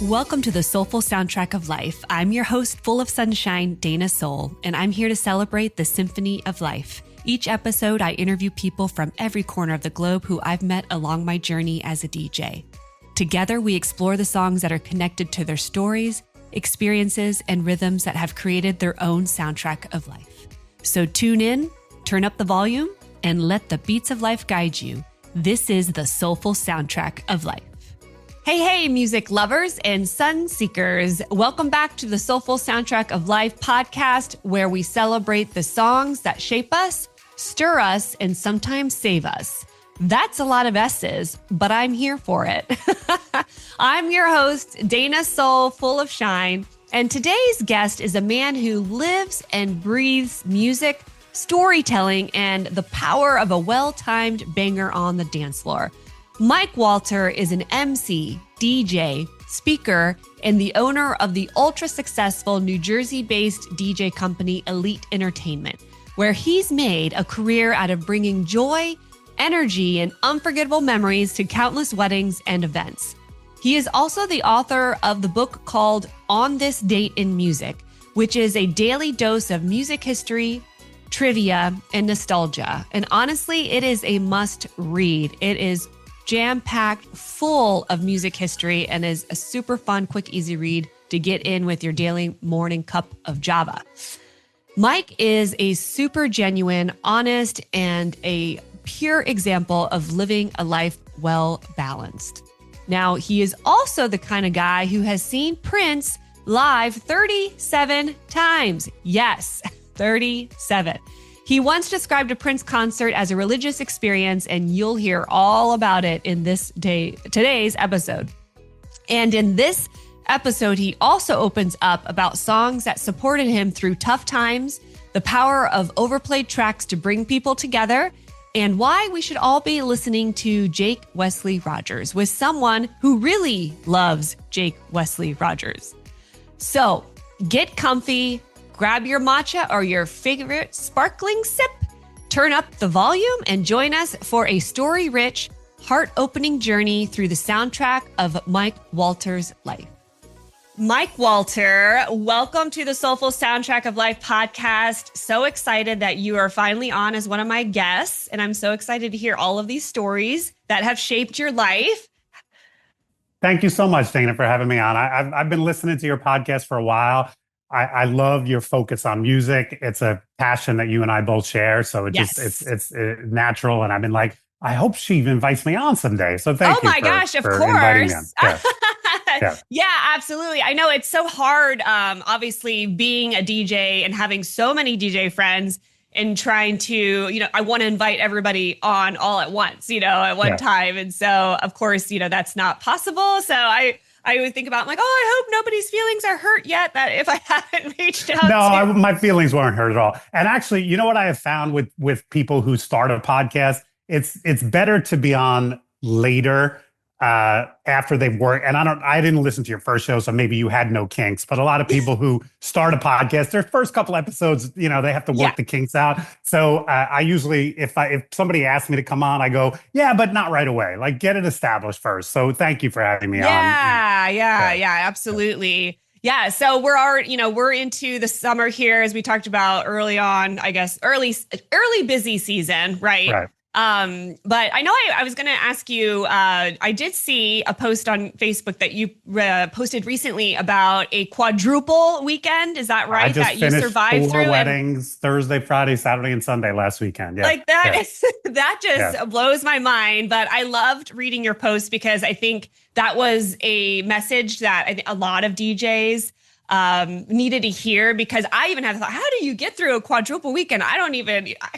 Welcome to the Soulful Soundtrack of Life. I'm your host, full of sunshine, Dayna Sol, and I'm here to celebrate the symphony of life. Each episode, I interview people from every corner of the globe who I've met along my journey as a DJ. Together, we explore the songs that are connected to their stories, experiences, and rhythms that have created their own soundtrack of life. So tune in, turn up the volume, and let the beats of life guide you. This is the Soulful Soundtrack of Life. Hey, music lovers and sun seekers. Welcome back to the Soulful Soundtrack of Life podcast, where we celebrate the songs that shape us, stir us, and sometimes save us. That's a lot of S's, but I'm here for it. I'm your host, Dayna Sol, full of shine. And today's guest is a man who lives and breathes music, storytelling, and the power of a well-timed banger on the dance floor. Mike Walter is an MC, DJ, speaker, and the owner of the ultra-successful New Jersey-based DJ company Elite Entertainment, where he's made a career out of bringing joy, energy, and unforgettable memories to countless weddings and events. He is also the author of the book called On This Date in Music, which is a daily dose of music history, trivia, and nostalgia. And honestly, it is a must read. It is jam-packed, full of music history, and is a super fun, quick, easy read to get in with your daily morning cup of Java. Mike is a super genuine, honest, and a pure example of living a life well balanced. Now, he is also the kind of guy who has seen Prince live 37 times. Yes, 37. He once described a Prince concert as a religious experience, and you'll hear all about it in today's episode. And in this episode, he also opens up about songs that supported him through tough times, the power of overplayed tracks to bring people together, and why we should all be listening to Jake Wesley Rogers with someone who really loves Jake Wesley Rogers. So get comfy, grab your matcha or your favorite sparkling sip, turn up the volume, and join us for a story-rich, heart-opening journey through the soundtrack of Mike Walter's life. Mike Walter, welcome to the Soulful Soundtrack of Life podcast. So excited that you are finally on as one of my guests, and I'm so excited to hear all of these stories that have shaped your life. Thank you so much, Dayna, for having me on. I've been listening to your podcast for a while. I love your focus on music. It's a passion that you and I both share. So it's natural. And I've been like, I hope she invites me on someday. So thank you. Oh my gosh, of course. Inviting me on. Yeah, absolutely. I know it's so hard, obviously, being a DJ and having so many DJ friends and trying to, I want to invite everybody on all at once, at one time. And so, of course, that's not possible. So I would think about, I hope nobody's feelings are hurt yet, that if I haven't reached out. No, my feelings weren't hurt at all. And actually, you know what I have found with people who start a podcast? It's better to be on later after they've worked. And I didn't listen to your first show, so maybe you had no kinks. But a lot of people who start a podcast, their first couple episodes, they have to work the kinks out. So I usually, if somebody asks me to come on, I go, yeah, but not right away. Like, get it established first. So thank you for having me on. Yeah, absolutely. Yeah. So we're into the summer here, as we talked about early on, I guess, early busy season, right? Right. But I know I was going to ask you, I did see a post on Facebook that you posted recently about a quadruple weekend. Is that right? I just that you finished survived 4 through weddings, Thursday, Friday, Saturday, and Sunday last weekend. Yeah. Like that, that just blows my mind. But I loved reading your post because I think that was a message that I think a lot of DJs needed to hear, because I even have thought, how do you get through a quadruple weekend? I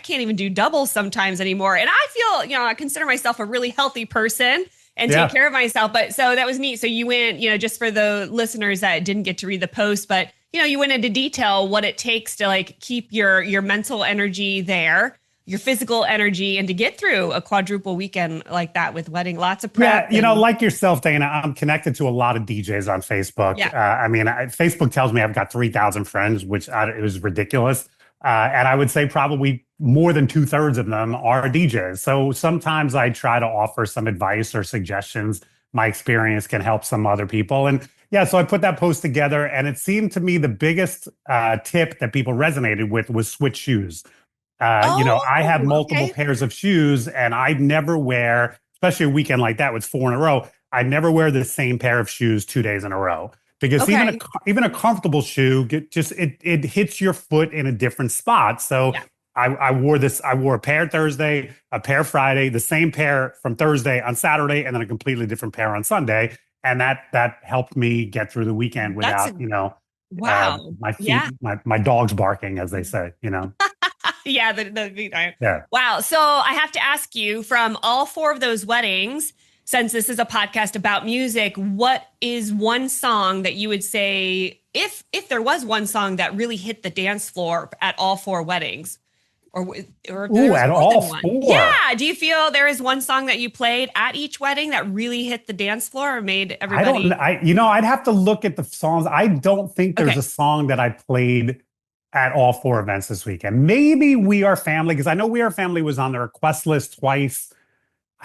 can't even do doubles sometimes anymore. And I feel, I consider myself a really healthy person and take care of myself. But so that was neat. So you went, just for the listeners that didn't get to read the post, but you went into detail what it takes to keep your mental energy there, your physical energy, and to get through a quadruple weekend like that with wedding, lots of prep. Yeah, like yourself, Dayna, I'm connected to a lot of DJs on Facebook. Yeah. Facebook tells me I've got 3,000 friends, which it was ridiculous. And I would say probably more than 2/3 of them are DJs. So sometimes I try to offer some advice or suggestions. My experience can help some other people. And, Yeah, so I put that post together, and it seemed to me the biggest tip that people resonated with was switch shoes. I have Oh, multiple okay. pairs of shoes, and I never wear, especially a weekend like that with 4 in a row. I never wear the same pair of shoes 2 days in a row because Okay. even a comfortable shoe it hits your foot in a different spot. So Yeah. I wore this. I wore a pair Thursday, a pair Friday, the same pair from Thursday on Saturday, and then a completely different pair on Sunday, and that helped me get through the weekend That's without wow. my Yeah. feet, my dogs barking, as they say. Yeah, the Yeah. wow. So I have to ask you, from all four of those weddings, since this is a podcast about music, what is one song that you would say, if there was one song that really hit the dance floor at all four weddings, or if there Ooh, was at more all than one? four. Yeah. Do you feel there is one song that you played at each wedding that really hit the dance floor or made I don't. everybody? I'd have to look at the songs. I don't think there's Okay. a song that I played at all four events this weekend. Maybe We Are Family, because I know We Are Family was on the request list twice.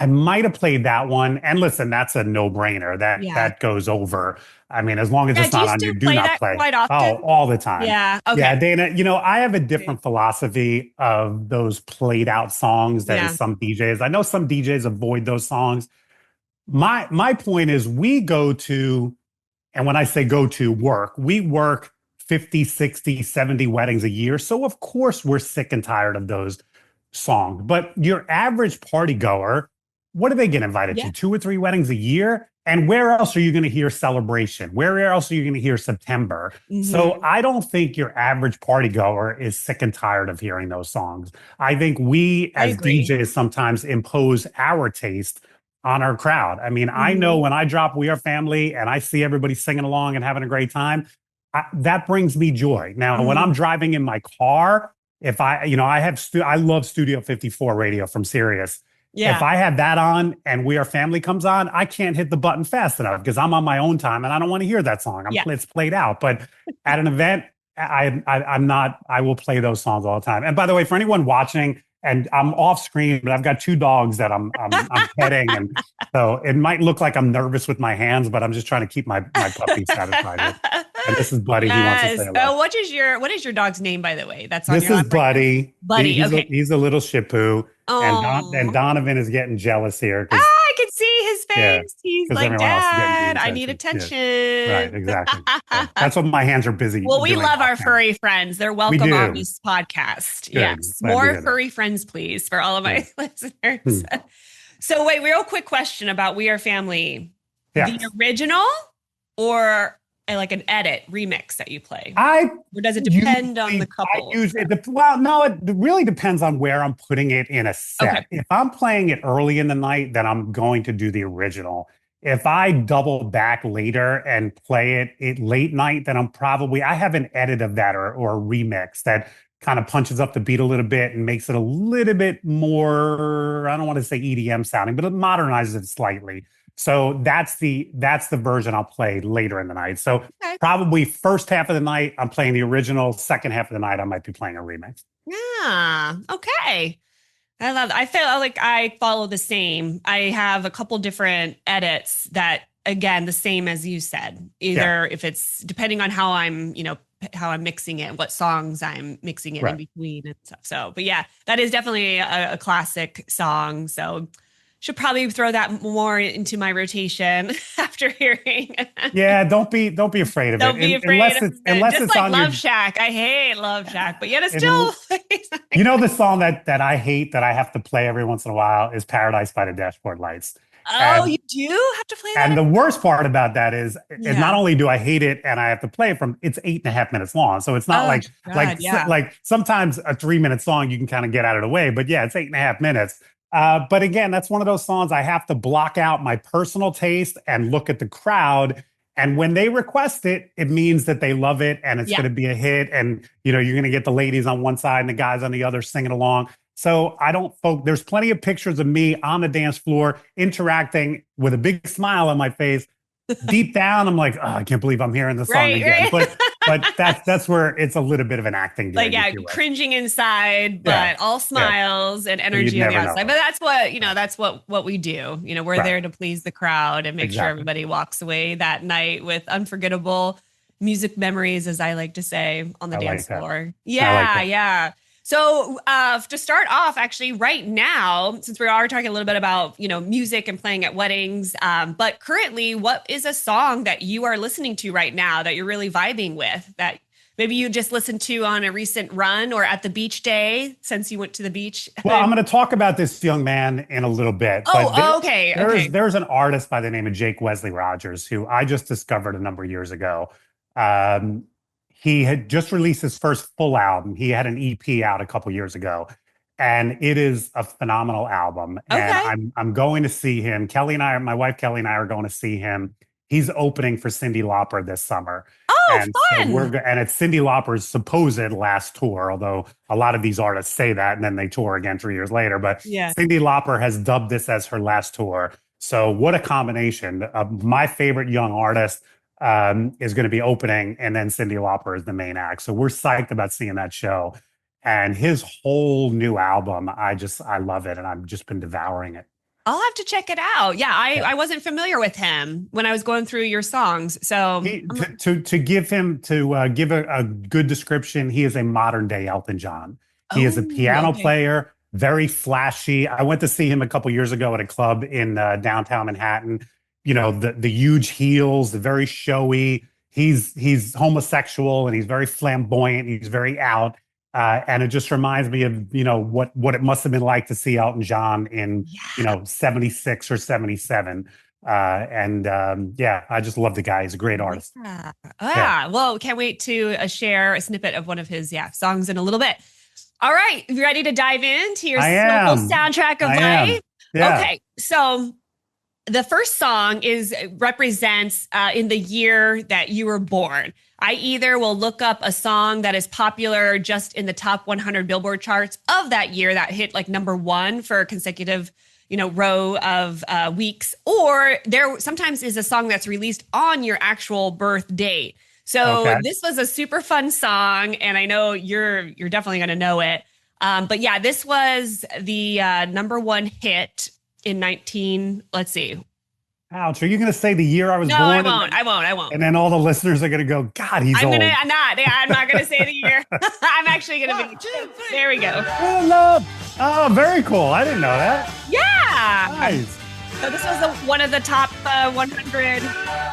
I might have played that one. And listen, that's a no-brainer. Yeah. That goes over. I mean, as long as Yeah. it's Do you not on still your do play not that play. quite Oh, often? all the time. Yeah. Yeah, Okay. Dana, I have a different philosophy of those played out songs than Yeah. some DJs. I know some DJs avoid those songs. My point is we go to, and when I say go to work, we work 50, 60, 70 weddings a year. So of course we're sick and tired of those songs. But your average party goer, what do they get invited Yeah. to? 2 or 3 weddings a year? And where else are you going to hear Celebration? Where else are you going to hear September? So Hmm. I don't think your average party goer is sick and tired of hearing those songs. I think we I as agree. DJs sometimes impose our taste on our crowd. I mean, I know Hmm. when I drop We Are Family and I see everybody singing along and having a great time, that brings me joy. Now, when Hmm. I'm driving in my car, if I, I love Studio 54 radio from Sirius. If Yeah. I have that on and We Are Family comes on, I can't hit the button fast enough because I'm on my own time and I don't want to hear that song. Yeah. It's played out. But at an event, I'm not. I will play those songs all the time. And by the way, for anyone watching, and I'm off screen, but I've got 2 dogs that I'm petting, and so it might look like I'm nervous with my hands, but I'm just trying to keep my puppy satisfied with. And this is Buddy. He wants to say Yes. hello. What is your dog's name, by the way? That's on This your is lap right now. Buddy. Buddy. Okay. He's a little Shih Tzu, and Oh. Donovan is getting jealous here Ah, because I can see his yeah, face. He's because like, everyone else is getting the Dad, I need attention. Yeah, right, attention. exactly. So that's what my hands are busy Well, we doing love off our camera. furry friends. They're We welcome on do. this podcast. Good. Yes. Glad to More hear that. furry friends, please, for all of my Yeah. listeners. So wait, real quick question about We Are Family. Yeah. The original or like an edit remix that you play? I Or does it depend on the couple? No, it really depends on where I'm putting it in a set. Okay. If I'm playing it early in the night, then I'm going to do the original. If I double back later and play it late night, then I have an edit of that or a remix that kind of punches up the beat a little bit and makes it a little bit more, I don't want to say EDM sounding, but it modernizes it slightly. So that's the version I'll play later in the night. So Okay. probably first half of the night, I'm playing the original. Second half of the night, I might be playing a remix. Yeah. Okay. I love I feel like I follow the same. I have a couple different edits that, again, the same as you said. Either if it's depending on how I'm mixing it, what songs I'm mixing it in between and stuff. So, but yeah, that is definitely a classic song. So should probably throw that more into my rotation after hearing. Yeah, don't be afraid of Don't it. be afraid of it. Unless Just it's like on Love your, Shack. I hate Love Shack, but yet it's still. You know, the song that I hate that I have to play every once in a while is Paradise by the Dashboard Lights. Oh, you do have to play that? And the worst part about that is Yeah. not only do I hate it and I have to play it it's 8.5 minutes long. So it's not like sometimes a 3-minute song you can kind of get out of the way, but yeah, it's 8.5 minutes. But again, that's one of those songs I have to block out my personal taste and look at the crowd. And when they request it, it means that they love it and it's going to be a hit. And, you're going to get the ladies on one side and the guys on the other singing along. So there's plenty of pictures of me on the dance floor interacting with a big smile on my face. Deep down, I'm like, oh, I can't believe I'm hearing the song again. but that's where it's a little bit of an acting Like, gig, if yeah, you will. cringing inside, Yeah, but all yeah. smiles and So you'd energy on the never know. outside. But that's what, that's what we do. We're Right. there to please the crowd and make sure Exactly. everybody walks away that night with unforgettable music memories, as I like to say, on the I dance like that. floor. I like Yeah, that. yeah. So to start off, actually, right now, since we are talking a little bit about, music and playing at weddings, but currently, what is a song that you are listening to right now that you're really vibing with, that maybe you just listened to on a recent run or at the beach day since you went to the beach? Well, I'm going to talk about this young man in a little bit, but Oh, okay, okay. there's an artist by the name of Jake Wesley Rogers who I just discovered a number of years ago. Um, he had just released his first full album. He had an EP out a couple years ago, and it is a phenomenal album. And Okay. I'm going to see him. My wife Kelly and I are going to see him. He's opening for Cyndi Lauper this summer. Oh, And so fun. and it's Cyndi Lauper's supposed last tour, although a lot of these artists say that and then they tour again 3 years later. But Yeah. Cyndi Lauper has dubbed this as her last tour. So what a combination. My favorite young artist is going to be opening, and then Cyndi Lauper is the main act. So we're psyched about seeing that show. And his whole new album, I love it, and I've just been devouring it. I'll have to check it out. Yeah, Yeah. I wasn't familiar with him when I was going through your songs. So To give a good description, he is a modern day Elton John. He is a piano okay. player, very flashy. I went to see him a couple years ago at a club in downtown Manhattan. The huge heels, the very showy. He's homosexual and he's very flamboyant. He's very out. And it just reminds me of, what it must have been like to see Elton John in, Yeah. 76 or 77. Yeah, I just love the guy. He's a great artist. Yeah. Yeah. Well, can't wait to share a snippet of one of his songs in a little bit. All right, you ready to dive into your I local am. soundtrack of I am. life? Yeah. Okay, so the first song represents in the year that you were born. I either will look up a song that is popular just in the top 100 Billboard charts of that year that hit like number one for a consecutive, row of weeks, or there sometimes is a song that's released on your actual birth date. So Okay. this was a super fun song, and I know you're definitely going to know it. But yeah, this was the number one hit in 19. Let's see. Ouch. Are you going to say the year I was No, born? I won't. And then all the listeners are going to go, God, he's old. I'm not gonna say the year. I'm actually gonna be. There we go. Oh, love. Oh, very cool. I didn't know that. Yeah. Nice. So this was one of the top 100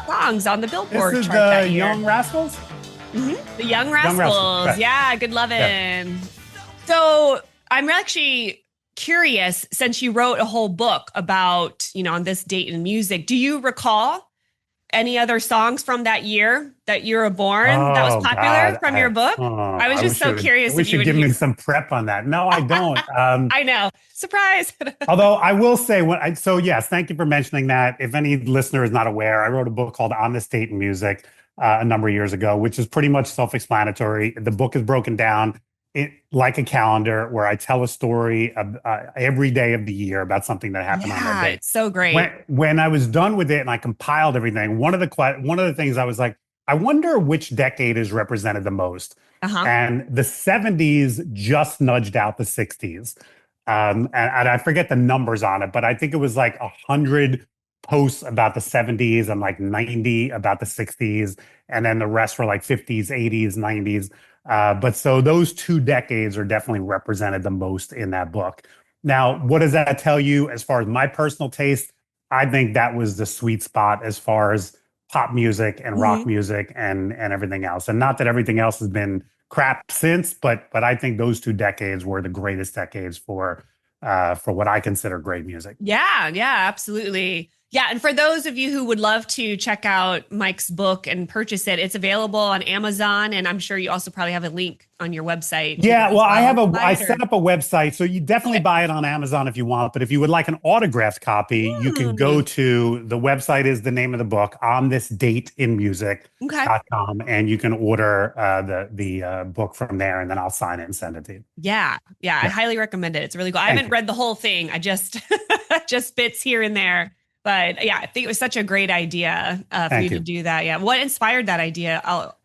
songs on the Billboard This is chart that the year. Young Rascals? The Young Rascals. Rascals, right. Yeah, good lovin'. So I'm actually curious, since you wrote a whole book about, on this date in music, do you recall any other songs from that year that you were born that was popular God. from your book? I was just so curious We if you should would give hear. me some prep on that. No, I don't. I know. Surprise. Although I will say, yes, thank you for mentioning that. If any listener is not aware, I wrote a book called On This Date in Music a number of years ago, which is pretty much self-explanatory. The book is broken down like a calendar where I tell a story of, every day of the year about something that happened on that day. It's so great. When I was done with it and I compiled everything, one of the things I was like, I wonder which decade is represented the most. And the 70s just nudged out the 60s. And I forget the numbers on it, but I think it was like 100 posts about the 70s and like 90 about the 60s. And then the rest were like 50s, 80s, 90s. But so those 2 decades are definitely represented the most in that book. Now, what does that tell you as far as my personal taste? I think that was the sweet spot as far as pop music and rock music and everything else. And not that everything else has been crap since, but I think those 2 decades were the greatest decades for what I consider great music. Yeah, absolutely. Yeah, and for those of you who would love to check out Mike's book and purchase it, it's available on Amazon, and I'm sure you also probably have a link on your website. Yeah, well, I set up a website, so you definitely buy it on Amazon if you want. But if you would like an autographed copy, you can go to the website is the name of the book, onthisdateinmusic.com, and you can order the book from there, and then I'll sign it and send it to you. Yeah, I highly recommend it. It's really cool. I haven't read the whole thing. I just just bits here and there. But yeah, I think it was such a great idea for you to do that. Yeah. What inspired that idea? What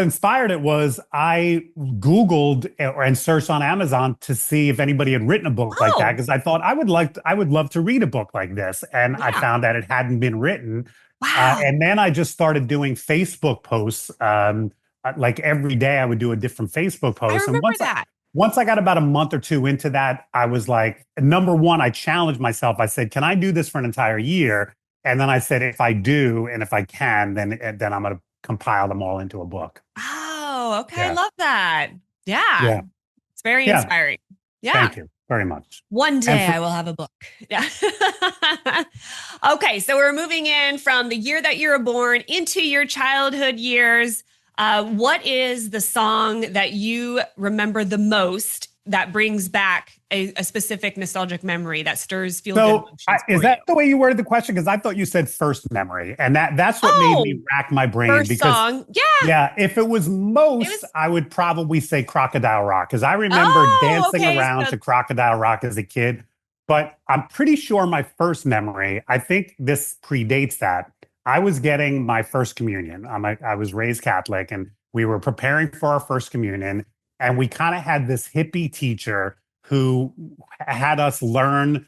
inspired it was I Googled and searched on Amazon to see if anybody had written a book like that. Because I thought I would love to read a book like this. And I found that it hadn't been written. Wow. And then I just started doing Facebook posts. Like every day I would do a different Facebook post. I remember that. Once I got about a month or two into that, I was like, number one, I challenged myself. I said, can I do this for an entire year? And then I said, if I do, and if I can, then I'm going to compile them all into a book. Oh, okay. I love that. Yeah. It's very inspiring. Yeah. Thank you very much. One day I will have a book. Yeah. Okay. So we're moving in from the year that you were born into your childhood years. What is the song that you remember the most that brings back a specific nostalgic memory that stirs feel-good emotions? Is that the way you worded the question? Because I thought you said first memory, and that's what made me rack my brain. First song, yeah. If it was most, I would probably say Crocodile Rock, because I remember dancing around to Crocodile Rock as a kid. But I'm pretty sure my first memory, I think this predates that. I was getting my first communion. I was raised Catholic, and we were preparing for our first communion. And we kind of had this hippie teacher who had us learn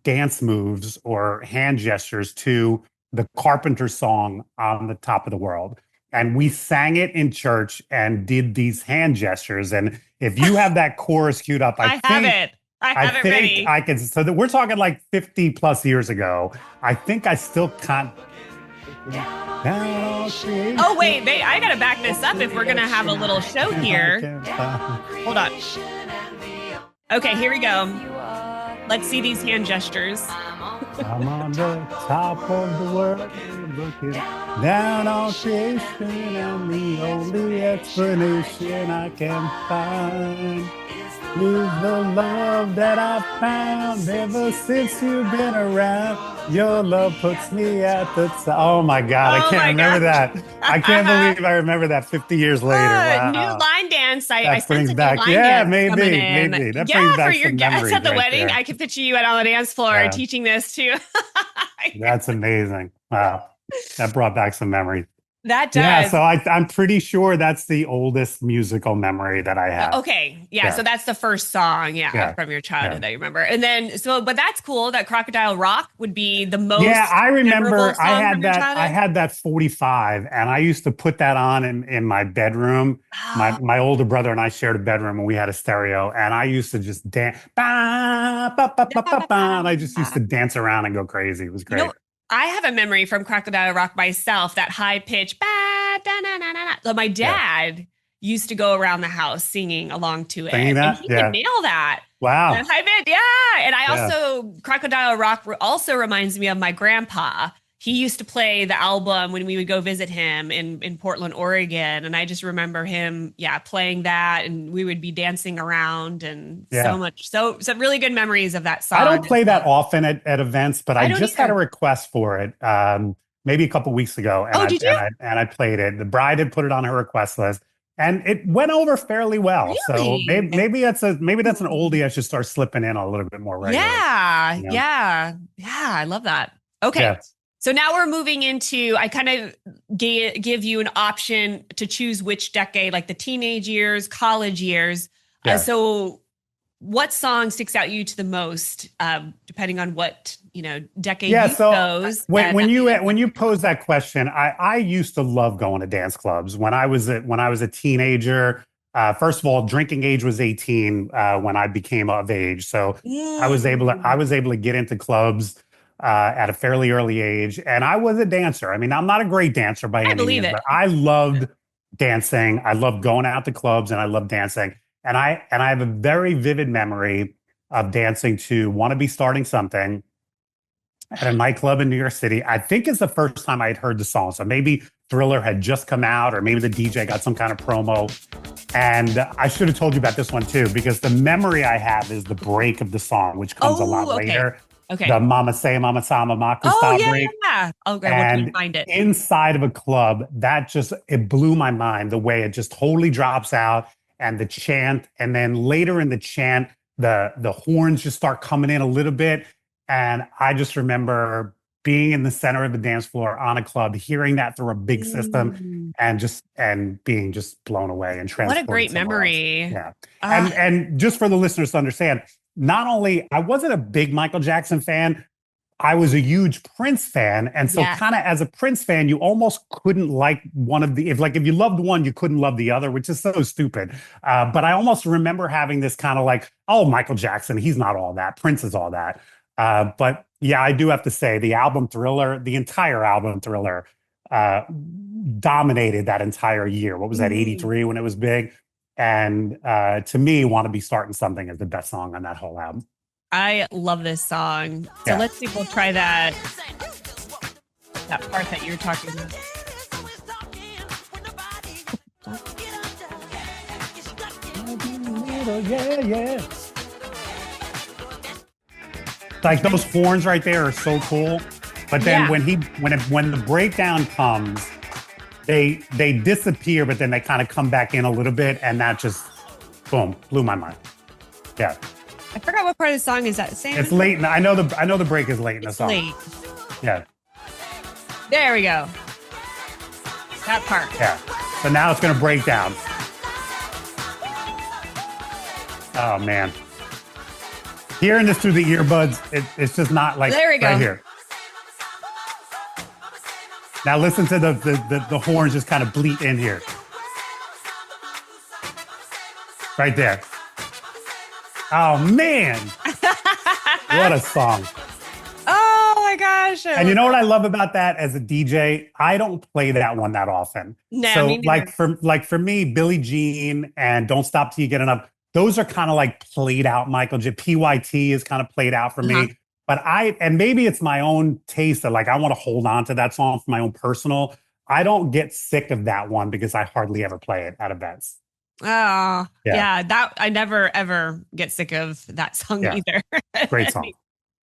dance moves or hand gestures to the Carpenter song On the Top of the World. And we sang it in church and did these hand gestures. And if you have that chorus queued up, I have it ready. I can. So that we're talking like 50 plus years ago. I think I still can't. Oh, wait, I got to back this up if we're going to have a little show here. Hold on. Okay, here we go. Let's see these hand gestures. I'm on the top of the world, looking down on creation, and the only explanation I can find is the love that I've found ever since you've been around. Your love puts me at the top. Oh my God, I can't remember that. I can't believe I remember that 50 years later. Wow. New line dance. I brings back, maybe. That brings back for your guests at the wedding. There. I could picture you out on the dance floor teaching this too. That's amazing. Wow. That brought back some memories. That does. Yeah, so I'm pretty sure that's the oldest musical memory that I have. Okay. Yeah. So that's the first song, from your childhood that you remember. And then, but that's cool that Crocodile Rock would be the most. Yeah, I remember I had that 45, and I used to put that on in my bedroom. My older brother and I shared a bedroom, and we had a stereo, and I used to just dance. And I just used to dance around and go crazy. It was great. I have a memory from Crocodile Rock myself, that high pitch. So my dad used to go around the house singing along to it. And he could nail that. Wow. And high pitch, And I also, Crocodile Rock also reminds me of my grandpa. He used to play the album when we would go visit him in Portland, Oregon. And I just remember him, playing that, and we would be dancing around and so much. So some really good memories of that song. I don't play that often at events, but I just had a request for it maybe a couple weeks ago. And did you? And I played it. The bride had put it on her request list, and it went over fairly well. Really? So maybe that's an oldie I should start slipping in a little bit more regularly. Yeah. I love that. Okay. Yeah. So now we're moving into, I kind of give you an option to choose which decade, like the teenage years, college years. Yeah. So what song sticks out you to the most, depending on what, decade you chose? When you pose that question, I used to love going to dance clubs. When I was a teenager, first of all, drinking age was 18 when I became of age. So I was able to get into clubs at a fairly early age. And I was a dancer. I mean, I'm not a great dancer by any means, but I loved dancing. I loved going out to clubs, and I loved dancing. And I have a very vivid memory of dancing to Wanna Be Starting Something at a nightclub in New York City. I think it's the first time I had heard the song. So maybe Thriller had just come out, or maybe the DJ got some kind of promo. And I should have told you about this one too, because the memory I have is the break of the song, which comes a lot later. Okay. The Mama Say, Mama Sama, Maku style break. Yeah. Okay, we'll find it. Inside of a club, it blew my mind, the way it just totally drops out, and the chant. And then later in the chant, the horns just start coming in a little bit. And I just remember being in the center of the dance floor on a club, hearing that through a big system Mm. and being just blown away and What a transported great somewhere else. memory. Yeah. Ah, And just for the listeners to understand, not only I wasn't a big Michael Jackson fan, I was a huge Prince fan. And so yeah. kind of as a Prince fan, you almost couldn't like one of the, if you loved one, you couldn't love the other, which is so stupid. But I almost remember having this kind of like, oh, Michael Jackson, he's not all that. Prince is all that. But yeah, I do have to say the album Thriller, the entire album Thriller, uh, dominated that entire year. What was that, Mhm. 83 when it was big? And to me, Want to Be Starting Something is the best song on that whole album. I love this song. So Yeah. let's see if we'll try that part that you're talking about. Yeah, yeah. Like those horns right there are so cool. But then Yeah. when the breakdown comes, they disappear, but then they kind of come back in a little bit, and that just boom blew my mind. Yeah, I forgot what part of the song is that. Same. it's late. I know the break is late in the It's song. late. Yeah, There we go. That part. yeah. So now it's gonna break down. Oh man, hearing this through the earbuds, it's just not like There we go. right here. Now listen to the horns just kind of bleat in here. Right there. Oh man. What a song. Oh my gosh. And you know what I love about that as a DJ? I don't play that one that often. No, So me neither. for me, Billie Jean and Don't Stop Till You Get Enough, those are kind of like played out Michael J. PYT is kind of played out for Uh-huh. me. But and maybe it's my own taste that like I want to hold on to that song for my own personal. I don't get sick of that one because I hardly ever play it at events. Oh, Yeah. yeah. That I never ever get sick of that song Yeah. either. Great song.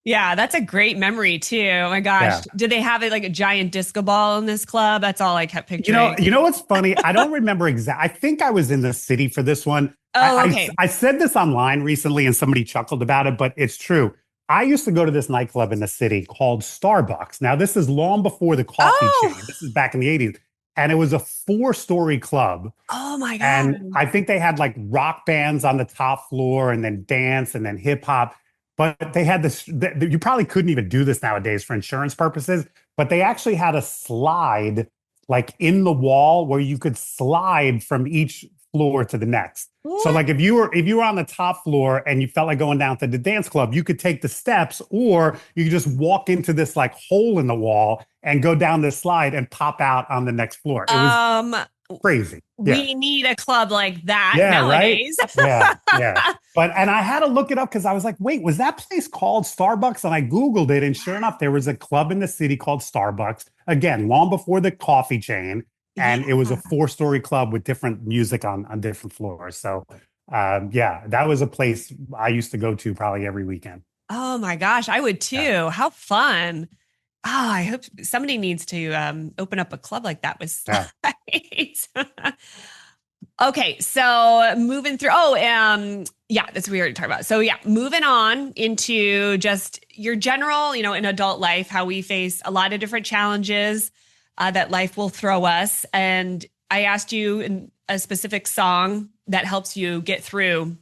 Yeah, that's a great memory too. Oh my gosh. Yeah. Did they have it like a giant disco ball in this club? That's all I kept You picturing. know what's funny? I don't remember exactly. I think I was in the city for this one. Oh, okay. I said this online recently and somebody chuckled about it, but it's true. I used to go to this nightclub in the city called Starbucks. Now, this is long before the coffee chain. Oh, This is back in the 80s. And it was a 4-story club. oh my And God. I think they had like rock bands on the top floor and then dance and then hip hop. But they had this, you probably couldn't even do this nowadays for insurance purposes, but they actually had a slide like in the wall where you could slide from each floor to the next. So What? like if you were on the top floor and you felt like going down to the dance club, you could take the steps or you could just walk into this like hole in the wall and go down this slide and pop out on the next floor. It was crazy. Yeah. We need a club like that Yeah, nowadays. right? Yeah. And I had to look it up because I was like, wait, was that place called Starbucks? And I Googled it. And sure enough, there was a club in the city called Starbucks. Again, long before the coffee chain. And it was a Yeah. 4-story club with different music on different floors. So yeah, that was a place I used to go to probably every weekend. Oh my gosh, I would too. Yeah. How fun. Oh, I hope somebody needs to open up a club like that with Yeah. slides. Okay, so moving through. Oh, yeah, that's what we already talked about. So yeah, moving on into just your general, in adult life, how we face a lot of different challenges that life will throw us. And I asked you in a specific song that helps you get through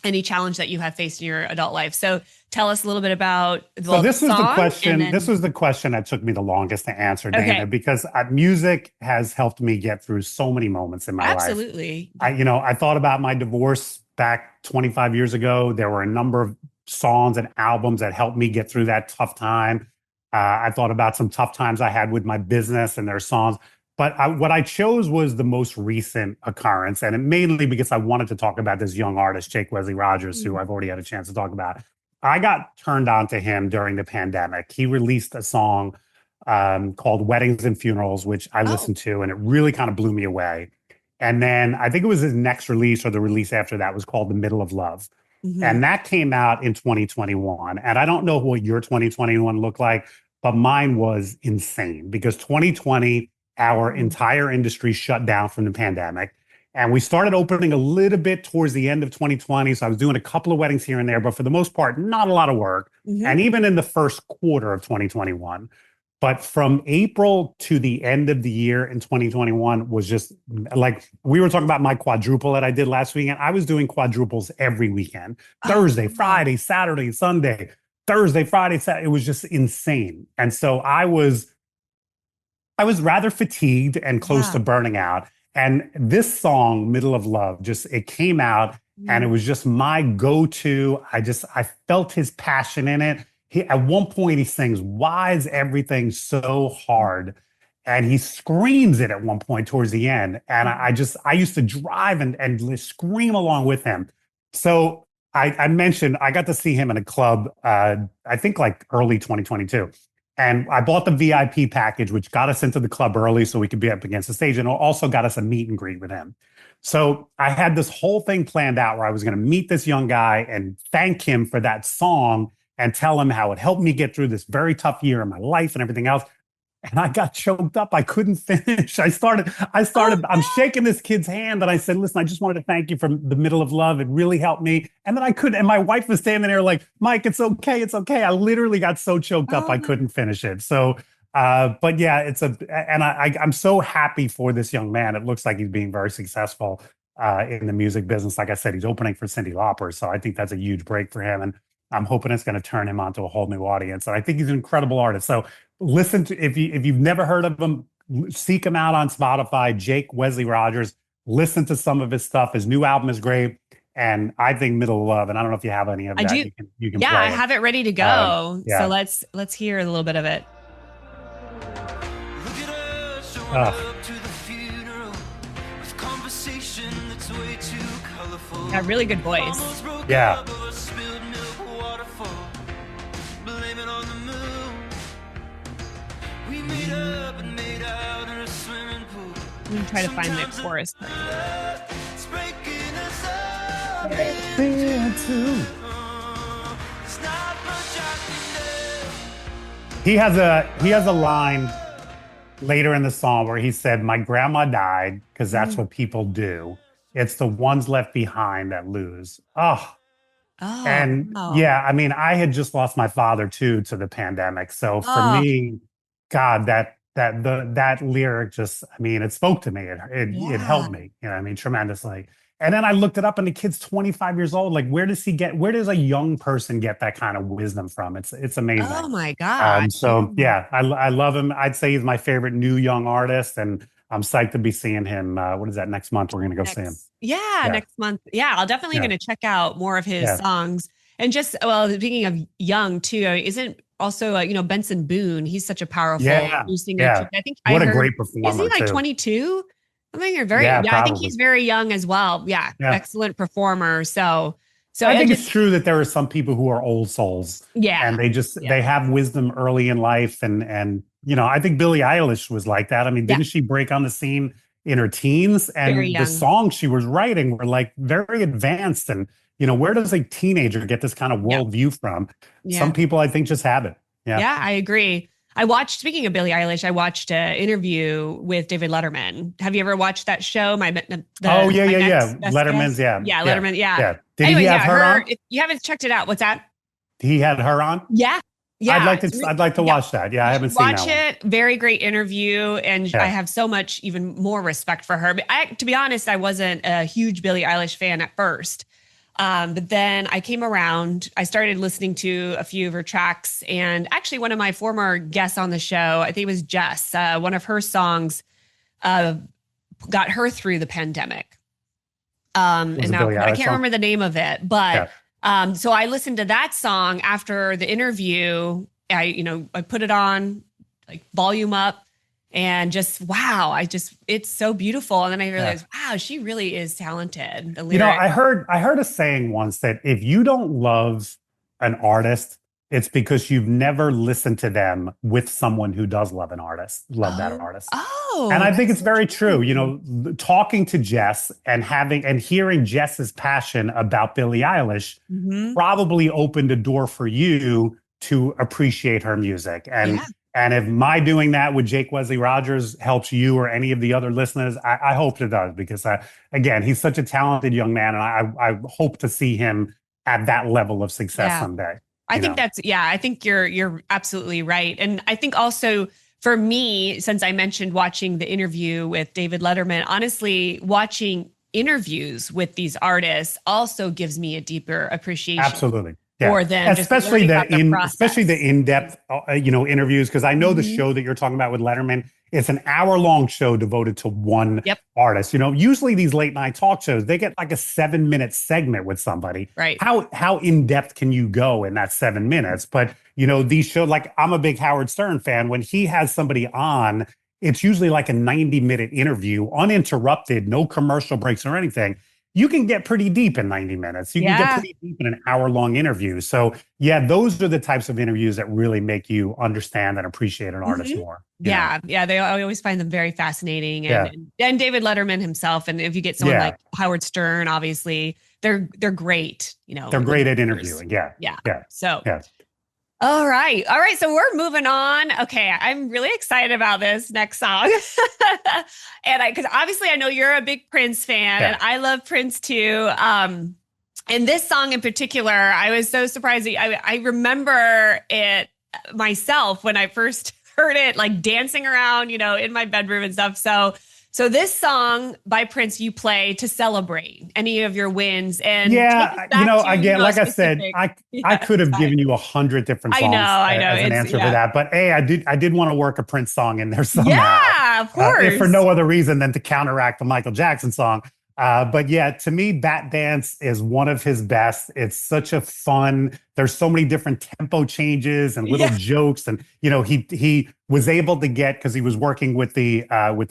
any challenge that you have faced in your adult life. So tell us a little bit about So this was the song, question. and then- This was the question that took me the longest to answer, Dana, Okay. because music has helped me get through so many moments in my life. Absolutely. I thought about my divorce back 25 years ago. There were a number of songs and albums that helped me get through that tough time. I thought about some tough times I had with my business and their songs. But what I chose was the most recent occurrence, and mainly because I wanted to talk about this young artist, Jake Wesley Rogers, who I've already had a chance to talk about. I got turned on to him during the pandemic. He released a song called Weddings and Funerals, which I listened to, and it really kind of blew me away. And then I think it was his next release or the release after that was called The Middle of Love. Mhm. And that came out in 2021. And I don't know what your 2021 looked like, but mine was insane because 2020, our entire industry shut down from the pandemic. And we started opening a little bit towards the end of 2020. So I was doing a couple of weddings here and there, but for the most part, not a lot of work. And even in the first quarter of 2021. But from April to the end of the year in 2021 was just like we were talking about my quadruple that I did last weekend. I was doing quadruples every weekend, Thursday, Friday, Saturday, Sunday, Thursday, Friday, Saturday. It was just insane. And so I was rather fatigued and close to burning out. And this song, Middle of Love, just it came out and it was just my go-to. I felt his passion in it. At one point he sings, "Why is everything so hard?" And he screams it at one point towards the end. And I used to drive and scream along with him. So I mentioned I got to see him in a club, I think like early 2022. And I bought the VIP package, which got us into the club early so we could be up against the stage, and also got us a meet and greet with him. So I had this whole thing planned out where I was going to meet this young guy and thank him for that song and tell him how it helped me get through this very tough year in my life and everything else. And I got choked up. I couldn't finish. I'm shaking this kid's hand and I said, "Listen, I just wanted to thank you for the Middle of Love. It really helped me." And then I couldn't. And my wife was standing there like, "Mike, it's okay. It's okay." I literally got so choked up, I couldn't finish it. So, but yeah, I'm so happy for this young man. It looks like he's being very successful in the music business. Like I said, he's opening for Cyndi Lauper. So I think that's a huge break for him. And I'm hoping it's going to turn him onto a whole new audience. And I think he's an incredible artist. So listen to, if you've never heard of him, seek him out on Spotify, Jake Wesley Rogers. Listen to some of his stuff. His new album is great. And I think Middle of Love, and I don't know if you have any of that. You can play I it. have it ready to go. So let's hear a little bit of it. Got really good voice. Yeah. I'm gonna try to find the chorus. He has a line later in the song where he said, "My grandma died because that's what people do. It's the ones left behind that lose." Yeah, I mean, I had just lost my father too to the pandemic. So for me, God, that lyric just, I mean, it spoke to me. It helped me, I mean, tremendously. And then I looked it up and the kid's 25 years old. Like, where does a young person get that kind of wisdom from? It's amazing. Oh my God. I love him. I'd say he's my favorite new young artist. And I'm psyched to be seeing him. What is that? Next month, we're going to go see him. Yeah, next month. Yeah, I'll definitely going to check out more of his songs. And just, well, speaking of young too, isn't also, Benson Boone, he's such a powerful new singer. Yeah. I think what a great performer. Is he like 22? I think you're very, I think he's very young as well. Yeah. Excellent performer. So I think it's true that there are some people who are old souls. Yeah. And they have wisdom early in life. And I think Billie Eilish was like that. I mean, didn't she break on the scene in her teens? And the songs she was writing were like very advanced. And, where does a teenager get this kind of worldview from? Yeah. Some people, I think, just have it. Yeah, I agree. Speaking of Billie Eilish, I watched an interview with David Letterman. Have you ever watched that show? Letterman's, Letterman, yeah. Did he have her on? If you haven't checked it out, what's that? He had her on? Yeah. Yeah. I'd like to watch that. Yeah, I haven't seen that. Watch it. Very great interview. And I have so much even more respect for her. But to be honest, I wasn't a huge Billie Eilish fan at first. But then I came around, I started listening to a few of her tracks, and actually one of my former guests on the show, I think it was Jess, one of her songs got her through the pandemic. And now I can't remember the name of it, but so I listened to that song after the interview. I put it on, like, volume up. And just, it's so beautiful. And then I realized, wow, she really is talented. I heard a saying once that if you don't love an artist, it's because you've never listened to them with someone who does love that artist. And I think it's very true. Talking to Jess and hearing Jess's passion about Billie Eilish probably opened a door for you to appreciate her music. And if my doing that with Jake Wesley Rogers helps you or any of the other listeners, I hope it does, because again, he's such a talented young man, and I hope to see him at that level of success someday. I think I think you're absolutely right. And I think also for me, since I mentioned watching the interview with David Letterman, honestly, watching interviews with these artists also gives me a deeper appreciation. Absolutely. For them, especially the in-depth, interviews. Because I know the show that you're talking about with Letterman, it's an hour-long show devoted to one artist. Usually these late night talk shows, they get like a 7-minute segment with somebody. Right? How in-depth can you go in that 7 minutes? But these shows, like I'm a big Howard Stern fan. When he has somebody on, it's usually like a 90-minute interview, uninterrupted, no commercial breaks or anything. You can get pretty deep in 90 minutes. You can get pretty deep in an hour-long interview. So, those are the types of interviews that really make you understand and appreciate an artist more. I always find them very fascinating. And David Letterman himself. And if you get someone like Howard Stern, obviously, they're great. They're great at interviewing. So. All right. So we're moving on. Okay. I'm really excited about this next song. And because obviously I know you're a big Prince fan and I love Prince too. And this song in particular, I was so surprised. I remember it myself when I first heard it, like dancing around, in my bedroom and stuff. So this song by Prince, you play to celebrate any of your wins. And again, like I said, I could have given you 100 different songs as an answer for that. But I did want to work a Prince song in there somehow. Yeah, of course. If for no other reason than to counteract the Michael Jackson song. But to me, Bat Dance is one of his best. It's such a fun, there's so many different tempo changes and little jokes. And, he was able to get, because he was working with the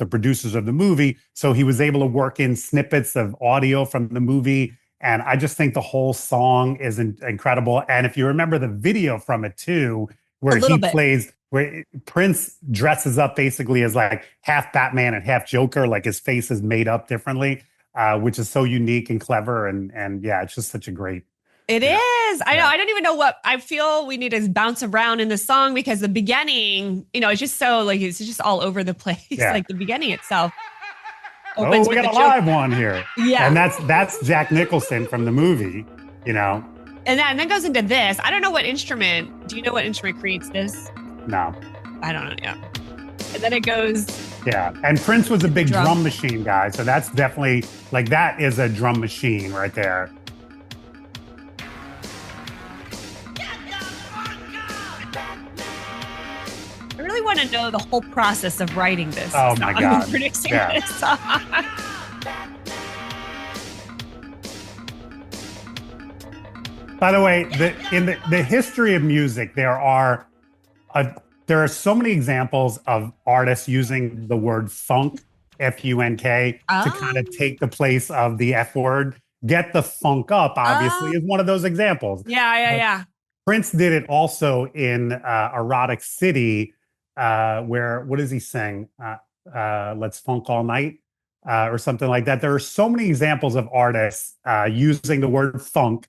producers of the movie. So he was able to work in snippets of audio from the movie. And I just think the whole song is incredible. And if you remember the video from it too, where where Prince dresses up basically as like half Batman and half Joker, like his face is made up differently. Which is so unique and clever. And it's just such a great. It is. I know. I don't even know what I feel we need to bounce around in the song, because the beginning, it's just so it's just all over the place. Like the beginning itself. We got a live one here. Yeah. And that's Jack Nicholson from the movie, And then goes into this. I don't know what instrument. Do you know what instrument creates this? No. I don't know. Yeah. And then it goes. Yeah. And Prince was a big drum machine guy. So that's definitely that is a drum machine right there. I really want to know the whole process of writing this. Oh my God. Producing this song. By the way, in the history of music, there are so many examples of artists using the word funk, F-U-N-K, to kind of take the place of the F word. Get the Funk Up, obviously, is one of those examples. Yeah. Prince did it also in Erotic City, where, what does he sing? Let's Funk All Night, or something like that. There are so many examples of artists using the word funk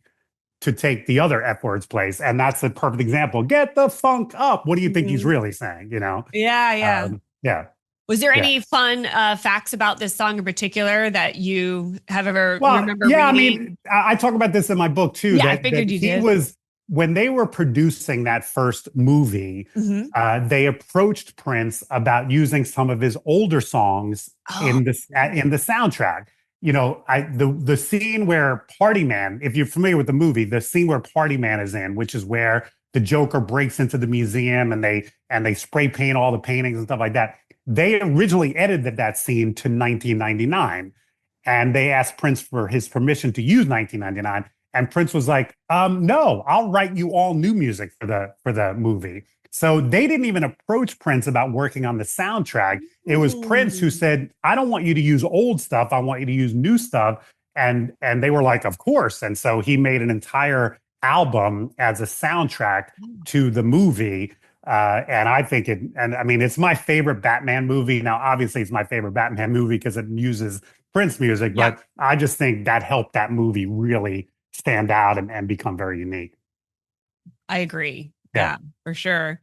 to take the other F word's place. And that's a perfect example. Get the funk up. What do you think he's really saying? Yeah. Was there any fun facts about this song in particular that you have ever remember reading? I mean, I talk about this in my book too. Yeah, I figured you did. When they were producing that first movie, they approached Prince about using some of his older songs in the soundtrack. The scene where Party Man, if you're familiar with the movie, the scene where Party Man is in, which is where the Joker breaks into the museum and they spray paint all the paintings and stuff like that. They originally edited that scene to 1999, and they asked Prince for his permission to use 1999. And Prince was like, no, I'll write you all new music for the movie. So they didn't even approach Prince about working on the soundtrack. It was Prince who said, I don't want you to use old stuff. I want you to use new stuff. And they were like, of course. And so he made an entire album as a soundtrack to the movie. And I think it's my favorite Batman movie. Now, obviously, it's my favorite Batman movie because it uses Prince music. But I just think that helped that movie really stand out and become very unique. I agree. Yeah, for sure.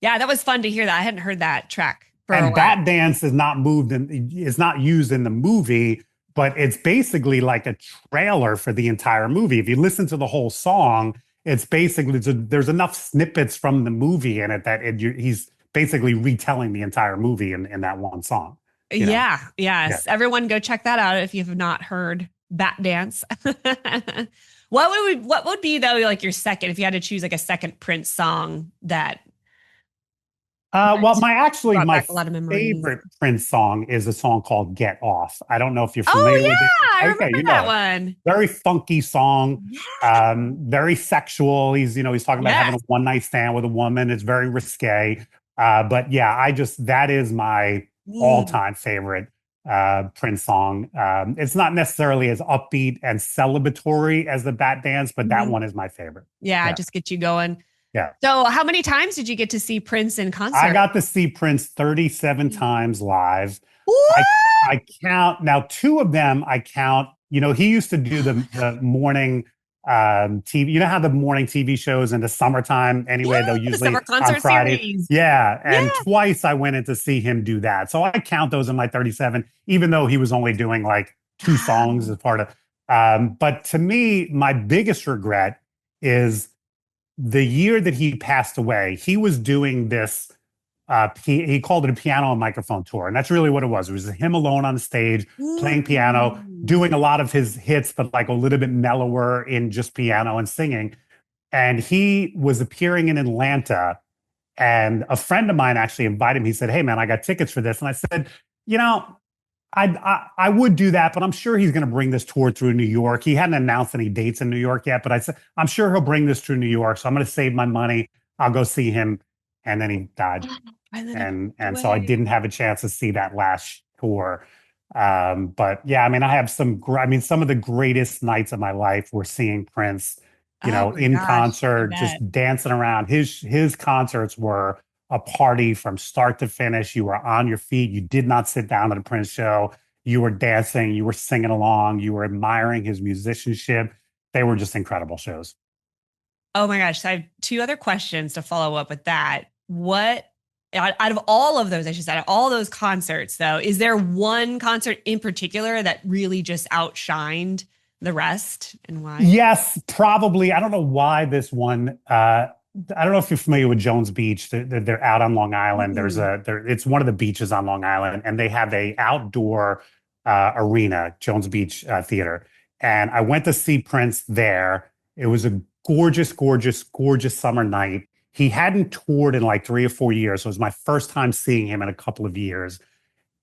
Yeah, that was fun to hear that. I hadn't heard that track for a And while. Bat Dance is not moved and is not used in the movie, but it's basically like a trailer for the entire movie. If you listen to the whole song, it's basically there's enough snippets from the movie in it that he's basically retelling the entire movie in that one song. You know, Yeah, yeah. yes. Everyone go check that out if you have not heard Bat Dance. What would be though like your second if you had to choose like a second Prince song that Well, brought my back a lot of memories? favorite Prince song is a song called "Get Off." I don't know if you're Oh familiar with it. yeah, I Okay, remember you know that it. one. Very funky song, Yeah. very sexual. He's talking about having a Yes. one night stand with a woman. It's very risque. But yeah, that is my all Mm, time favorite Prince song. It's not necessarily as upbeat and celebratory as the Bat Dance, but that mhm. one is my favorite. Yeah, Yeah, just get you going. yeah. So, how many times did you get to see Prince in I concert? got to see Prince 37 times live. I What? I count now two of them I count. He used to do the morning TV. You know how the morning TV shows in the summertime Yeah, anyway, they'll the summer usually on concert Fridays. series. Yeah, Yeah. and twice I went in to see him do that. So I count those in my 37, even though he was only doing like two songs as part of but to me, my biggest regret is the year that he passed away. He was doing this he called it a piano and microphone tour, and that's really what it was. It was him alone on the stage playing piano, Mm. doing a lot of his hits, but like a little bit mellower in just piano and singing. And he was appearing in Atlanta, and a friend of mine actually invited me. He said, "Hey, man, I got tickets for this," and I said, "You know." I would do that, but I'm sure he's going to bring this tour through New York. He hadn't announced any dates in New York yet, but I said I'm sure he'll bring this through New York. So I'm going to save my money. I'll go see him. And then he died, And then he passed and so I away. didn't have a chance to see that last tour. But yeah, I mean, I have some of the greatest nights of my life were seeing Prince, Oh my in gosh, I concert, bet. just dancing around. His concerts were a party from start to finish. You were on your feet. You did not sit down at a Prince show. You were dancing. You were singing along. You were admiring his musicianship. They were just incredible shows. Oh my gosh. So I have two other questions to follow up with that. What out of all of those, I should say, out of all those concerts, though, is there one concert in particular that really just outshined the rest and why? Yes, probably. I don't know why this one. I don't know if you're familiar with Jones Beach. They're out on Long Island. Mm. It's one of the beaches on Long Island, and they have a outdoor arena, Jones Beach Theater. And I went to see Prince there. It was a gorgeous, gorgeous, gorgeous summer night. He hadn't toured in like 3 or 4 years, so it was my first time seeing him in a couple of years.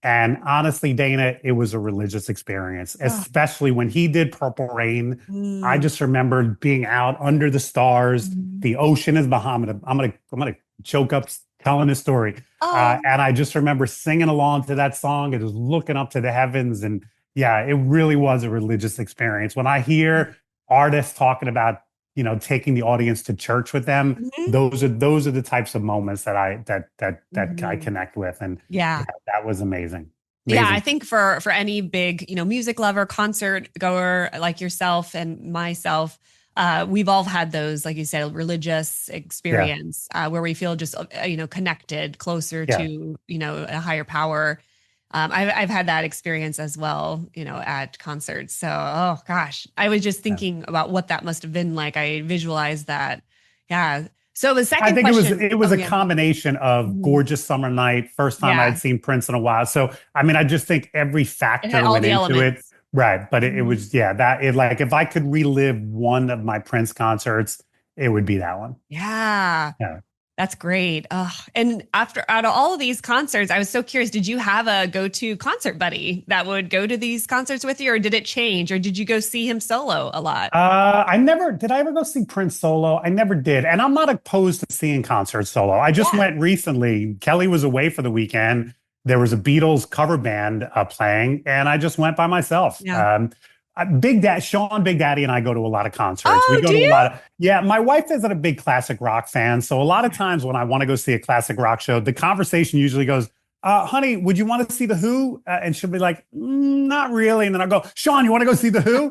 And honestly, Dana, it was a religious experience, Oh, especially when he did Purple Rain. I mm, just remembered being out under the stars. mm. The ocean is behind me. I'm gonna choke up telling this story. Oh, And I just remember singing along to that song and just looking up to the heavens. And yeah, it really was a religious experience. When I hear artists talking about, taking the audience to church with them, mhm, those are the types of moments that I mhm. connect with. And Yeah. yeah, that was amazing. Yeah, I Amazing. think for any big, music lover, concert goer like yourself and myself, we've all had those, like you said, religious Yeah. experience where we feel just, connected closer Yeah. to, a higher power. I've had that experience as well, at concerts. So, oh gosh, I was just Yeah. thinking about what that must have been like. I visualized that. Yeah. So the I second think it was question, it was oh a yeah, combination of mhm, gorgeous summer night, first time yeah, I'd seen Prince in a while. So I mean, I just think every it had factor all went the into it. elements. Right. But it Mhm. was, yeah, that it like if I could relive one of my Prince concerts, it would be that one. Yeah. Yeah. That's great. And after out of all of these concerts, I was so curious. Did you have a go-to concert buddy that would go to these concerts with you, or did it change, or did you go see him solo a lot? I never did. I ever go see Prince solo? I never did, and I'm not opposed to seeing concerts solo. I just Yeah. went recently. Kelly was away for the weekend. There was a Beatles cover band playing, and I just went by myself. Yeah. Sean Big Daddy and I go to a lot of concerts. We Oh, go do to a you? lot of, yeah, my wife isn't a big classic rock fan. So a lot of times when I want to go see a classic rock show, the conversation usually goes, honey, would you want to see The Who? And she'll be like, not really. And then I'll go, Sean, you want to go see The Who?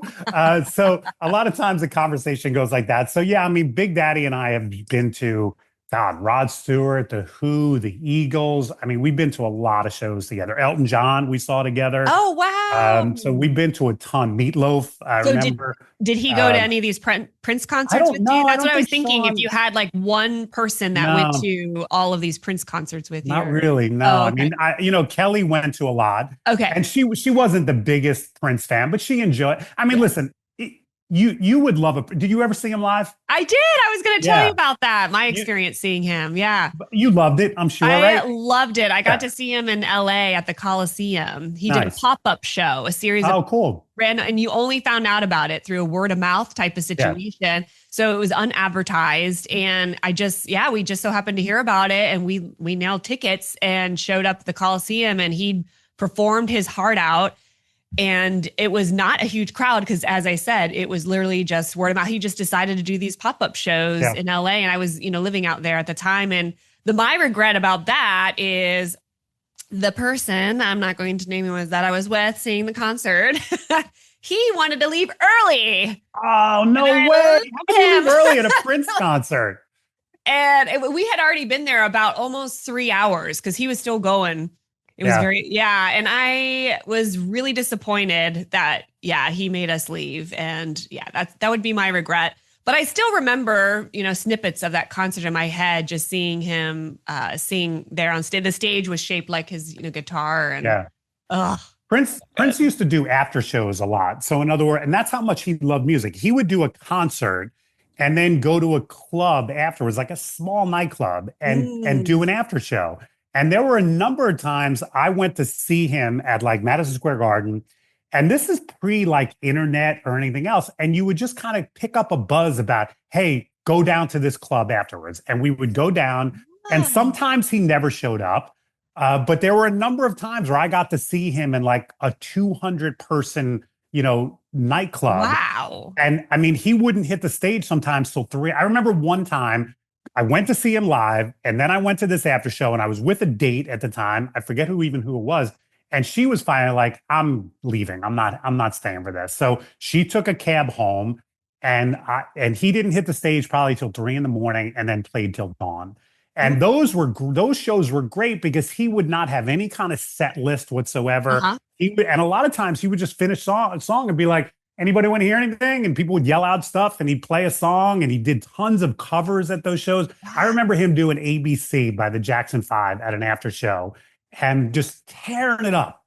So a lot of times the conversation goes like that. So yeah, I mean, Big Daddy and I have been to God, Rod Stewart, The Who, the Eagles. I mean, we've been to a lot of shows together. Elton John, we saw together. Oh, wow. So we've been to a ton. Meatloaf, I So did remember. did he go to Uh, any of these Prince I concerts don't with you? know. I That's what don't I was think thinking. If Sean. you had like one person that went No, to all of these Prince concerts with you. not really. No, Oh, I okay. mean, Kelly went to a lot, Okay. and she wasn't the biggest Prince fan, but she enjoyed. I mean, Yeah. listen, you would love it. Did you ever see him live? I did. I was going to tell you Yeah, about that. My you experience seeing him. Yeah. you loved it, I'm sure, I right? loved it. I got Yeah, to see him in LA at the Coliseum. He did a nice. pop-up show, a series of Oh, cool. random, and you only found out about it through a word of mouth type of Yeah, situation. So it was unadvertised. And yeah, we just so happened to hear about it, and we nailed tickets and showed up at the Coliseum, and he performed his heart out. And it was not a huge crowd because, as I said, it was literally just word of mouth. He just decided to do these pop-up shows yeah. in LA. And I was, living out there at the time. And my regret about that is the person, I'm not going to name him, that I was with seeing the concert. He wanted to leave early. Oh, And no I way. loved How can you leave him. early at a Prince concert? And we had already been there about almost 3 hours because he was still going. It was Yeah. and I was really disappointed that, he made us leave. And that would be my regret. But I still remember, snippets of that concert in my head, just seeing him sing there on stage. The stage was shaped like his, guitar. And Yeah. ugh. Prince used to do after shows a lot. So in other words, and that's how much he loved music. He would do a concert and then go to a club afterwards, like a small nightclub, and do Mm. an after show. And there were a number of times I went to see him at like Madison Square Garden. And this is pre like internet or anything else. And you would just kind of pick up a buzz about, hey, go down to this club afterwards. And we would go down. And Oh, sometimes he never showed up. But there were a number of times where I got to see him in like a 200 person, nightclub. wow. And I mean, he wouldn't hit the stage sometimes till 3. I remember one time I went to see him live, and then I went to this after show, and I was with a date at the time. I forget who it was. And she was finally like, I'm leaving. I'm not staying for this. So she took a cab home, and he didn't hit the stage probably till 3 in the morning, and then played till dawn. And those shows were great because he would not have any kind of set list whatsoever. Uh-huh. And a lot of times he would just finish a song and be like, anybody want to hear anything? And people would yell out stuff, and he'd play a song, and he did tons of covers at those shows. I remember him doing ABC by the Jackson 5 at an after show and just tearing it up,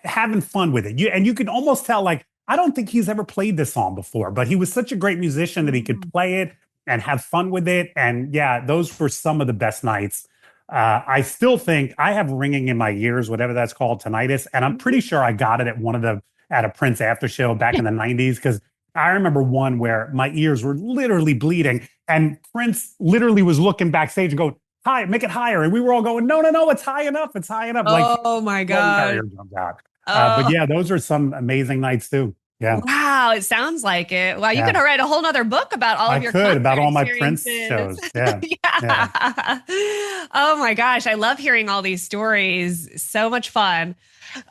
having fun with it. And you could almost tell, like, I don't think he's ever played this song before, but he was such a great musician that he could play it and have fun with it. And yeah, those were some of the best nights. I still think I have ringing in my ears, whatever that's called, tinnitus. And I'm pretty sure I got it at a Prince after show back in the 90s, because I remember one where my ears were literally bleeding, and Prince literally was looking backstage and going, "Hi, make it higher." And we were all going, "No, no, no, it's high enough. It's high enough." Like, Oh my blowing our God. eardrums out. But Oh, yeah, those are some amazing nights too. Yeah. wow. It sounds like it. Wow. You could Yeah. write a whole nother book about all I of your could, concert about all my Prince experiences. shows. Yeah. Yeah. Yeah. Oh my gosh. I love hearing all these stories. So much fun.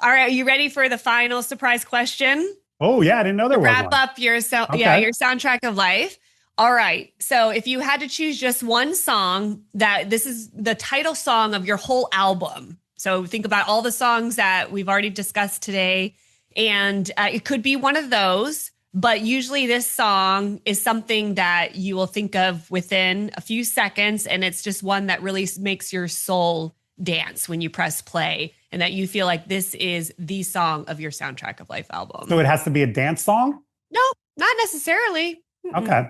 All right. Are you ready for the final surprise question? Oh, yeah. I didn't know there To was wrap one. up your Okay. your soundtrack of life. All right. So if you had to choose just one song, that this is the title song of your whole album. So think about all the songs that we've already discussed today, and it could be one of those. But usually this song is something that you will think of within a few seconds, and it's just one that really makes your soul dance when you press play, and that you feel like this is the song of your soundtrack of life album. So it has to be a dance song? No, not necessarily. Mm-mm. Okay.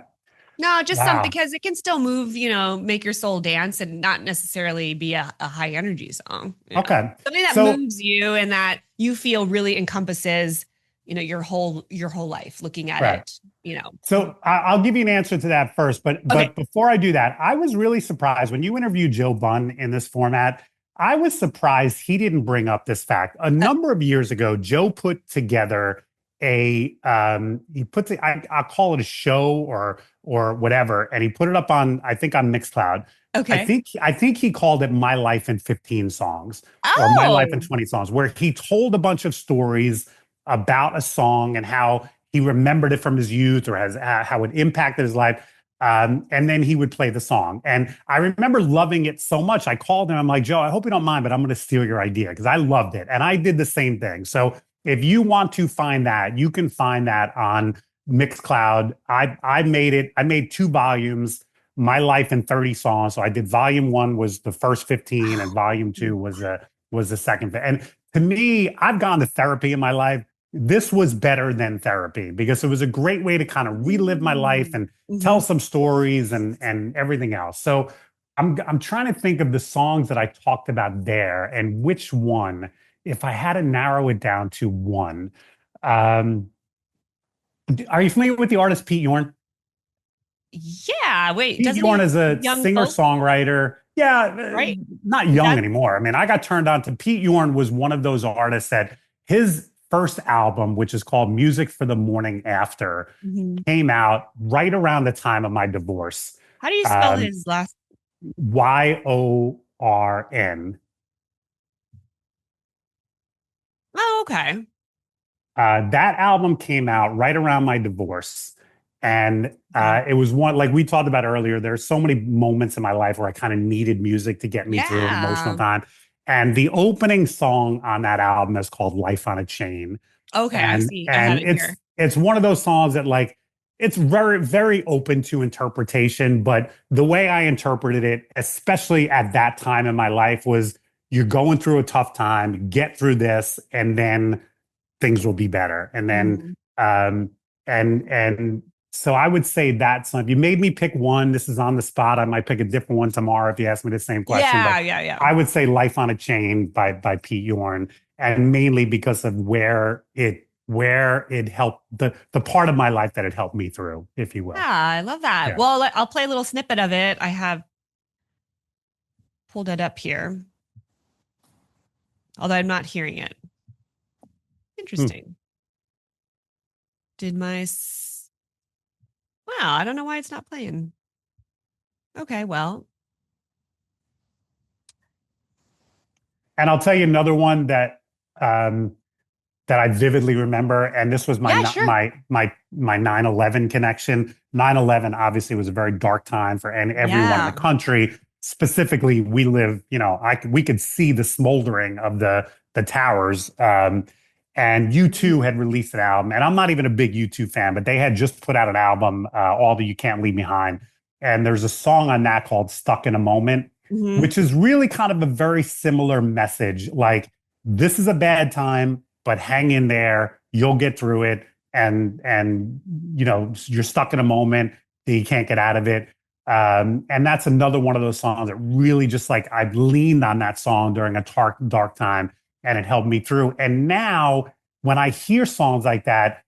No, just Wow. something, because it can still move, make your soul dance and not necessarily be a high energy song. Okay. Something that So moves you and that you feel really encompasses, your whole life looking at Right. it. So I'll give you an answer to that first, but Okay. before I do that, I was really surprised when you interviewed Joe Bunn in this format. I was surprised he didn't bring up this fact. A number of years ago, Joe put together I'll call it a show or whatever, and he put it up on, I think, on Mixcloud. Okay. I think he called it My Life in 15 Songs or My Life in Oh, 20 Songs, where he told a bunch of stories about a song and how he remembered it from his youth or how it impacted his life. And then he would play the song. And I remember loving it so much. I called him. I'm like, Joe, I hope you don't mind, but I'm going to steal your idea because I loved it. And I did the same thing. So if you want to find that, you can find that on Mixcloud. I made it. I made 2 volumes, My Life in 30 Songs. So I did volume 1 was the first 15 and volume 2 was the second. And to me, I've gone to therapy in my life. This was better than therapy because it was a great way to kind of relive my life and tell some stories and everything else. So I'm trying to think of the songs that I talked about there and which one, if I had to narrow it down to one. Are you familiar with the artist Pete Yorn? Yeah. Wait, Pete Yorn is a singer-songwriter. Yeah, right? not young anymore. I mean, I got turned on to Pete Yorn was one of those artists that his first album, which is called Music for the Morning After, came out right around the time of my divorce. How do you spell his last? Yorn. Oh, okay. That album came out right around my divorce. And it was one, like we talked about earlier, there's so many moments in my life where I kind of needed music to get me through an emotional time. And the opening song on that album is called Life on a Chain. Okay, and, I see. And it's one of those songs that like, it's very, very open to interpretation. But the way I interpreted it, especially at that time in my life, was you're going through a tough time, get through this, and then things will be better. And then, and so I would say that song. If you made me pick one, this is on the spot. I might pick a different one tomorrow if you ask me the same question. Yeah. I would say Life on a Chain by Pete Yorn, and mainly because of where it helped the part of my life that it helped me through, if you will. Yeah, I love that. Yeah. Well, I'll play a little snippet of it. I have pulled it up here, although I'm not hearing it. Interesting. Wow, I don't know why it's not playing. Okay, well. And I'll tell you another one that that I vividly remember, and this was my 9/11 connection. 9/11 obviously was a very dark time for everyone in the country. Specifically, we live, we could see the smoldering of the towers. And U2 had released an album, and I'm not even a big U2 fan, but they had just put out an album, All That You Can't Leave Behind. And there's a song on that called Stuck in a Moment, which is really kind of a very similar message. Like, this is a bad time, but hang in there, you'll get through it. And you're stuck in a moment that you can't get out of it. And that's another one of those songs that really just like, I've leaned on that song during a dark time, and it helped me through. And now when I hear songs like that,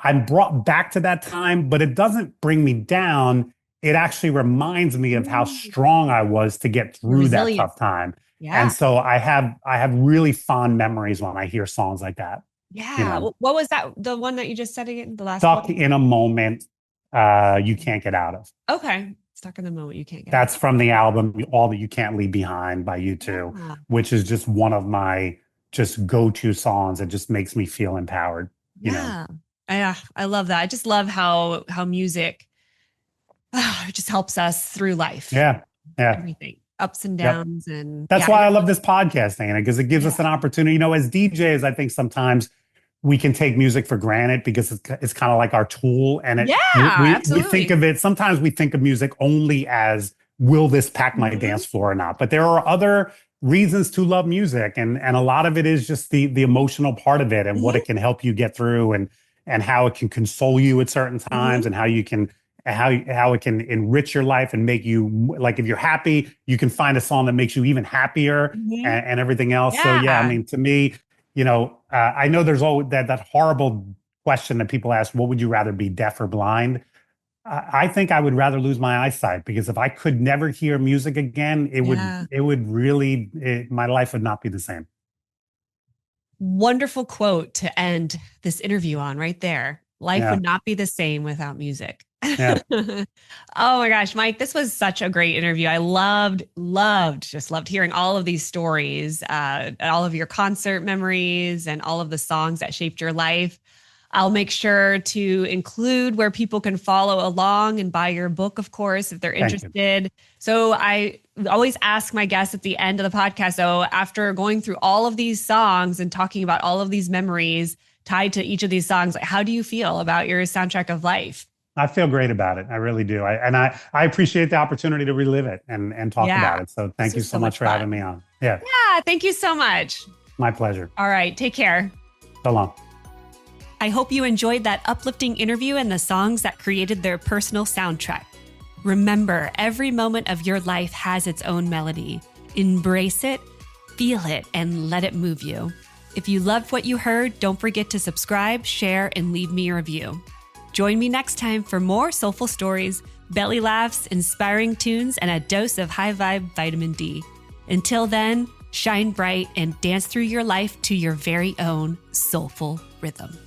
I'm brought back to that time, but it doesn't bring me down. It actually reminds me of how strong I was to get through that tough time. Yeah. And so I have really fond memories when I hear songs like that. Yeah. What was that? The one that you just said again? The last Stuck in a Moment you can't get out of. Okay. Stuck in the Moment you can't get That's out. From the album All That You Can't Leave Behind by U2, which is just one of my just go-to songs. It just makes me feel empowered. Yeah. I love that. I just love how music it just helps us through life. Yeah. Everything. Ups and downs. And that's why I love this podcast, Dayna, because it gives us an opportunity. As DJs, I think sometimes we can take music for granted because it's kind of like our tool. And we think of it, sometimes we think of music only as, will this pack my dance floor or not? But there are other reasons to love music. And a lot of it is just the emotional part of it and what it can help you get through and how it can console you at certain times and how you can, how it can enrich your life and make you, like, if you're happy, you can find a song that makes you even happier and everything else. So I mean, to me, I know there's always that horrible question that people ask, what would you rather be, deaf or blind? I think I would rather lose my eyesight, because if I could never hear music again, it would really, my life would not be the same. Wonderful quote to end this interview on right there. Life would not be the same without music. Yeah. Oh my gosh, Mike, this was such a great interview. I loved hearing all of these stories, all of your concert memories and all of the songs that shaped your life. I'll make sure to include where people can follow along and buy your book, of course, if they're interested. So I always ask my guests at the end of the podcast, so after going through all of these songs and talking about all of these memories tied to each of these songs, how do you feel about your soundtrack of life? I feel great about it. I really do. I appreciate the opportunity to relive it and talk about it. So thank you so much for having me on. Yeah. Yeah. Thank you so much. My pleasure. All right. Take care. So long. I hope you enjoyed that uplifting interview and the songs that created their personal soundtrack. Remember, every moment of your life has its own melody. Embrace it, feel it, and let it move you. If you loved what you heard, don't forget to subscribe, share, and leave me a review. Join me next time for more soulful stories, belly laughs, inspiring tunes, and a dose of high vibe vitamin D. Until then, shine bright and dance through your life to your very own soulful rhythm.